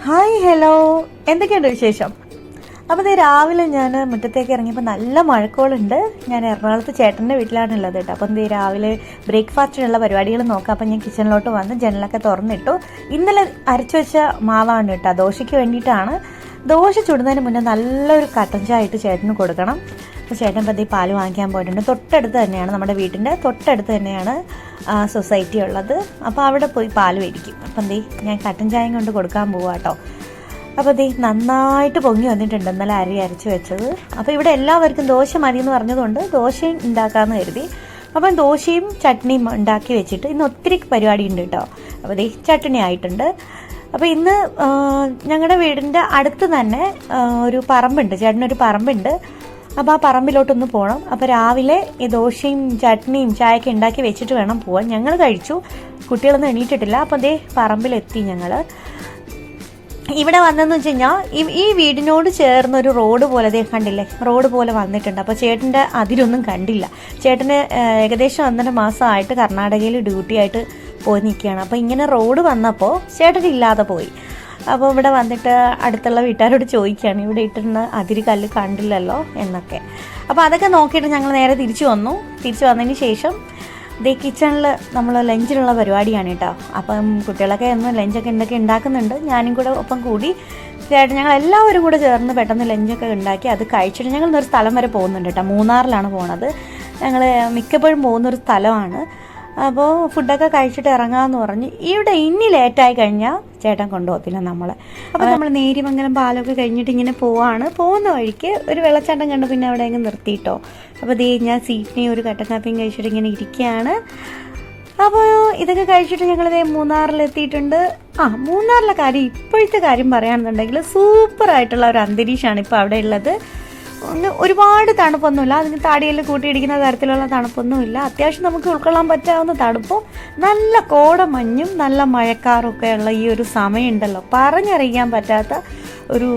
Hi hello, എന്തൊക്കെയുണ്ട് വിശേഷം? അപ്പോൾ ഇത് രാവിലെ ഞാൻ മുറ്റത്തേക്ക് ഇറങ്ങിയപ്പോൾ നല്ല മഴക്കോളുണ്ട്. ഞാൻ എറണാകുളത്ത് ചേട്ടൻ്റെ വീട്ടിലാണുള്ളത് കേട്ടോ. അപ്പം ഇത് രാവിലെ ബ്രേക്ക്ഫാസ്റ്റിനുള്ള പരിപാടികൾ നോക്കാം. അപ്പം ഞാൻ കിച്ചണിലോട്ട് വന്ന് ജനലൊക്കെ തുറന്നിട്ടു. ഇന്നലെ അരച്ചു വെച്ച മാവാണ് കേട്ടോ, ദോശയ്ക്ക് വേണ്ടിയിട്ടാണ്. ദോശ ചുടുന്നതിന് മുന്നേ നല്ലൊരു കട്ടൻ ചായ ഇട്ട് ചേട്ടന് കൊടുക്കണം. അപ്പോൾ ചേട്ടൻ പതി പാല് വാങ്ങിക്കാൻ പോയിട്ടുണ്ട്. തൊട്ടടുത്ത് തന്നെയാണ്, നമ്മുടെ വീട്ടിൻ്റെ തൊട്ടടുത്ത് തന്നെയാണ് സൊസൈറ്റി ഉള്ളത്. അപ്പോൾ അവിടെ പോയി പാല് മേടിക്കും. അപ്പം ഞാൻ കട്ടൻ ചായയും കൊണ്ട് കൊടുക്കാൻ പോവാം കേട്ടോ. അപ്പോൾ നന്നായിട്ട് പൊങ്ങി വന്നിട്ടുണ്ട് ഇന്നലെ അരി അരച്ച് വെച്ചത്. അപ്പോൾ ഇവിടെ എല്ലാവർക്കും ദോശ മതി എന്ന് പറഞ്ഞതുകൊണ്ട് ദോശയും ഉണ്ടാക്കാമെന്ന് കരുതി. അപ്പം ദോശയും ചട്നിയും ഉണ്ടാക്കി വെച്ചിട്ട് ഇന്ന് ഒത്തിരി പരിപാടി ഉണ്ട് കേട്ടോ. അപ്പോൾ ചട്നി ആയിട്ടുണ്ട്. അപ്പോൾ ഇന്ന് ഞങ്ങളുടെ വീടിൻ്റെ അടുത്ത് തന്നെ ഒരു പറമ്പുണ്ട്, ചേട്ടനൊരു പറമ്പുണ്ട്. അപ്പോൾ ആ പറമ്പിലോട്ടൊന്ന് പോകണം. അപ്പോൾ രാവിലെ ഈ ദോശയും ചട്നിയും ചായയൊക്കെ ഉണ്ടാക്കി വെച്ചിട്ട് വേണം പോകാൻ. ഞങ്ങൾ കഴിച്ചു, കുട്ടികളൊന്നും എണീറ്റിട്ടില്ല. അപ്പോൾ പറമ്പിലെത്തി ഞങ്ങൾ. ഇവിടെ വന്നതെന്ന് വെച്ച് കഴിഞ്ഞാൽ ഈ വീടിനോട് ചേർന്നൊരു റോഡ് പോലെ കണ്ടില്ലേ, റോഡ് പോലെ വന്നിട്ടുണ്ട്. അപ്പോൾ ചേട്ടൻ്റെ അതിലൊന്നും കണ്ടില്ല. ചേട്ടന് ഏകദേശം 1.5 മാസമായിട്ട് കർണാടകയിൽ ഡ്യൂട്ടി ആയിട്ട് പോയി നിൽക്കുകയാണ്. അപ്പോൾ ഇങ്ങനെ റോഡ് വന്നപ്പോൾ ചേട്ടന് ഇല്ലാതെ പോയി. അപ്പോൾ ഇവിടെ വന്നിട്ട് അടുത്തുള്ള വീട്ടുകാരോട് ചോദിക്കുകയാണ്, ഇവിടെ ഇട്ടിരുന്ന അതിര് കല്ല് കണ്ടില്ലല്ലോ എന്നൊക്കെ. അപ്പോൾ അതൊക്കെ നോക്കിയിട്ട് ഞങ്ങൾ നേരെ തിരിച്ചു വന്നതിന് ശേഷം കിച്ചണിൽ നമ്മൾ ലഞ്ചിനുള്ള പരിപാടിയാണ് കേട്ടോ. അപ്പം കുട്ടികളൊക്കെ ഒന്ന് ലഞ്ചൊക്കെ എന്തൊക്കെ ഉണ്ടാക്കുന്നുണ്ട്, ഞാനും കൂടെ ഒപ്പം കൂടി ചേട്ടൻ ഞങ്ങൾ എല്ലാവരും കൂടെ ചേർന്ന് പെട്ടെന്ന് ലഞ്ചൊക്കെ ഉണ്ടാക്കി അത് കഴിച്ചിട്ട് ഞങ്ങൾ ഒരു സ്ഥലം വരെ പോകുന്നുണ്ട് കേട്ടോ. മൂന്നാറിലാണ് പോണത്. ഞങ്ങൾ മിക്കപ്പോഴും പോകുന്നൊരു സ്ഥലമാണ്. അപ്പോൾ ഫുഡൊക്കെ കഴിച്ചിട്ട് ഇറങ്ങാമെന്ന് പറഞ്ഞ് ഇവിടെ ഇനി ലേറ്റായി കഴിഞ്ഞാൽ ചേട്ടൻ കൊണ്ടുപോകത്തില്ല നമ്മളെ. അപ്പോൾ നമ്മൾ നേരിമംഗലം പാലമൊക്കെ കഴിഞ്ഞിട്ട് ഇങ്ങനെ പോകുന്ന വഴിക്ക് ഒരു വെള്ളച്ചാട്ടം കണ്ട് പിന്നെ അവിടെ അങ്ങ് നിർത്തിയിട്ടോ. അപ്പോൾ ഞാൻ സീറ്റിനെ ഒരു കട്ടൻ കാപ്പിയും കഴിച്ചിട്ട് ഇങ്ങനെ ഇരിക്കുകയാണ്. അപ്പോൾ ഇതൊക്കെ കഴിച്ചിട്ട് ഞങ്ങൾ മൂന്നാറിലെത്തിയിട്ടുണ്ട്. മൂന്നാറിലെ കാര്യം, ഇപ്പോഴത്തെ കാര്യം പറയുകയാണെന്നുണ്ടെങ്കിൽ സൂപ്പറായിട്ടുള്ള ഒരു അന്തരീക്ഷമാണ് ഇപ്പോൾ അവിടെ ഉള്ളത്. ഒരുപാട് തണുപ്പൊന്നുമില്ല, അതിന് താടിയെല്ലാം കൂട്ടിയിടിക്കുന്ന തരത്തിലുള്ള തണുപ്പൊന്നുമില്ല. അത്യാവശ്യം നമുക്ക് ഉൾക്കൊള്ളാൻ പറ്റാവുന്ന തണുപ്പും നല്ല കോടമഞ്ഞും നല്ല മഴക്കാറും ഒക്കെ ഉള്ള ഈ ഒരു സമയമുണ്ടല്ലോ, പറഞ്ഞറിയിക്കാൻ പറ്റാത്ത ഒരു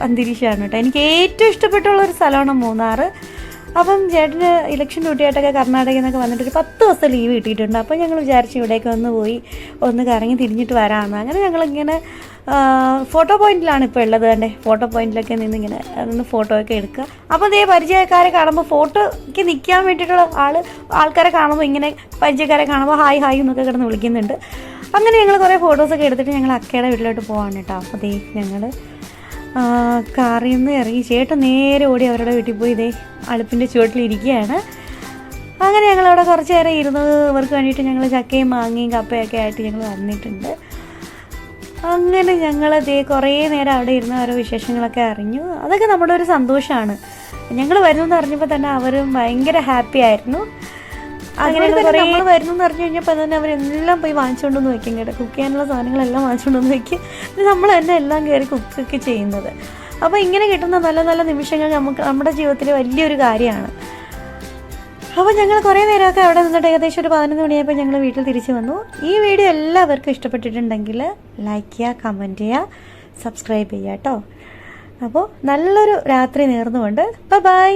അന്തരീക്ഷമാണ് കേട്ടോ. എനിക്ക് ഏറ്റവും ഇഷ്ടപ്പെട്ടുള്ളൊരു സ്ഥലമാണ് മൂന്നാർ. അപ്പം ചേട്ടന് ഇലക്ഷൻ ഡ്യൂട്ടിയായിട്ടൊക്കെ കർണാടകയിൽ നിന്നൊക്കെ വന്നിട്ട് ഒരു 10 ദിവസം ലീവ് കിട്ടിയിട്ടുണ്ട്. അപ്പം ഞങ്ങൾ വിചാരിച്ചു ഇവിടേക്ക് ഒന്ന് കറങ്ങി തിരിഞ്ഞിട്ട് വരാമെന്ന്. അങ്ങനെ ഞങ്ങളിങ്ങനെ ഫോട്ടോ പോയിന്റിലാണ് ഇപ്പോൾ ഉള്ളത്. തന്നെ ഫോട്ടോ പോയിന്റിലൊക്കെ നിന്നിങ്ങനെ നിന്ന് ഫോട്ടോ ഒക്കെ എടുക്കുക. അപ്പോൾ പരിചയക്കാരെ കാണുമ്പോൾ ഫോട്ടോയ്ക്ക് നിൽക്കാൻ വേണ്ടിയിട്ടുള്ള ആൾക്കാരെ കാണുമ്പോൾ ഇങ്ങനെ പരിചയക്കാരെ കാണുമ്പോൾ ഹായ് ഹായ് എന്നൊക്കെ കിടന്ന് വിളിക്കുന്നുണ്ട്. അങ്ങനെ ഞങ്ങൾ കുറേ ഫോട്ടോസൊക്കെ എടുത്തിട്ട് ഞങ്ങൾ അക്കയുടെ വീട്ടിലോട്ട് പോവാണ് കേട്ടോ. അപ്പോൾ ഞങ്ങൾ കാറിൽ നിന്ന് ഇറങ്ങി ചേട്ടൻ നേരെ ഓടി അവരുടെ വീട്ടിൽ പോയി അടുപ്പിൻ്റെ ചുവട്ടിലിരിക്കുകയാണ്. അങ്ങനെ ഞങ്ങളവിടെ കുറച്ച് നേരം ഇരുന്ന് ഇവർക്ക് വേണ്ടിയിട്ട് ഞങ്ങൾ ചക്കയും മാങ്ങയും കപ്പയൊക്കെ ആയിട്ട് ഞങ്ങൾ വന്നിട്ടുണ്ട്. അങ്ങനെ ഞങ്ങൾ കുറേ നേരം അവിടെ ഇരുന്ന് ഓരോ വിശേഷങ്ങളൊക്കെ അറിഞ്ഞു. അതൊക്കെ നമ്മുടെ ഒരു സന്തോഷമാണ്. ഞങ്ങൾ വരുന്നെന്ന് അറിഞ്ഞപ്പോൾ തന്നെ അവരും ഭയങ്കര ഹാപ്പി ആയിരുന്നു. അങ്ങനെ കുറേ നമ്മൾ വരുന്നു എന്ന് പറഞ്ഞു കഴിഞ്ഞപ്പോൾ തന്നെ അവരെല്ലാം പോയി വാങ്ങിച്ചുകൊണ്ടൊന്ന് വയ്ക്കും കേട്ടോ. കുക്ക് ചെയ്യാനുള്ള സാധനങ്ങളെല്ലാം വാങ്ങിച്ചുകൊണ്ടൊന്ന് വയ്ക്കും. നമ്മൾ തന്നെ എല്ലാം കയറി കുക്കൊക്കെ ചെയ്യുന്നത്. അപ്പോൾ ഇങ്ങനെ കിട്ടുന്ന നല്ല നല്ല നിമിഷങ്ങൾ നമ്മുടെ ജീവിതത്തിൽ വലിയൊരു കാര്യമാണ്. അപ്പോൾ ഞങ്ങൾ കുറേ നേരമൊക്കെ അവിടെ നിന്നിട്ട് ഏകദേശം ഒരു 11 മണിയായപ്പോൾ ഞങ്ങൾ വീട്ടിൽ തിരിച്ചു വന്നു. ഈ വീഡിയോ എല്ലാവർക്കും ഇഷ്ടപ്പെട്ടിട്ടുണ്ടെങ്കിൽ ലൈക്ക് ചെയ്യുക, കമൻറ്റ് ചെയ്യുക, സബ്സ്ക്രൈബ് ചെയ്യുക കേട്ടോ. അപ്പോൾ നല്ലൊരു രാത്രി നേർന്നുകൊണ്ട് ബൈ.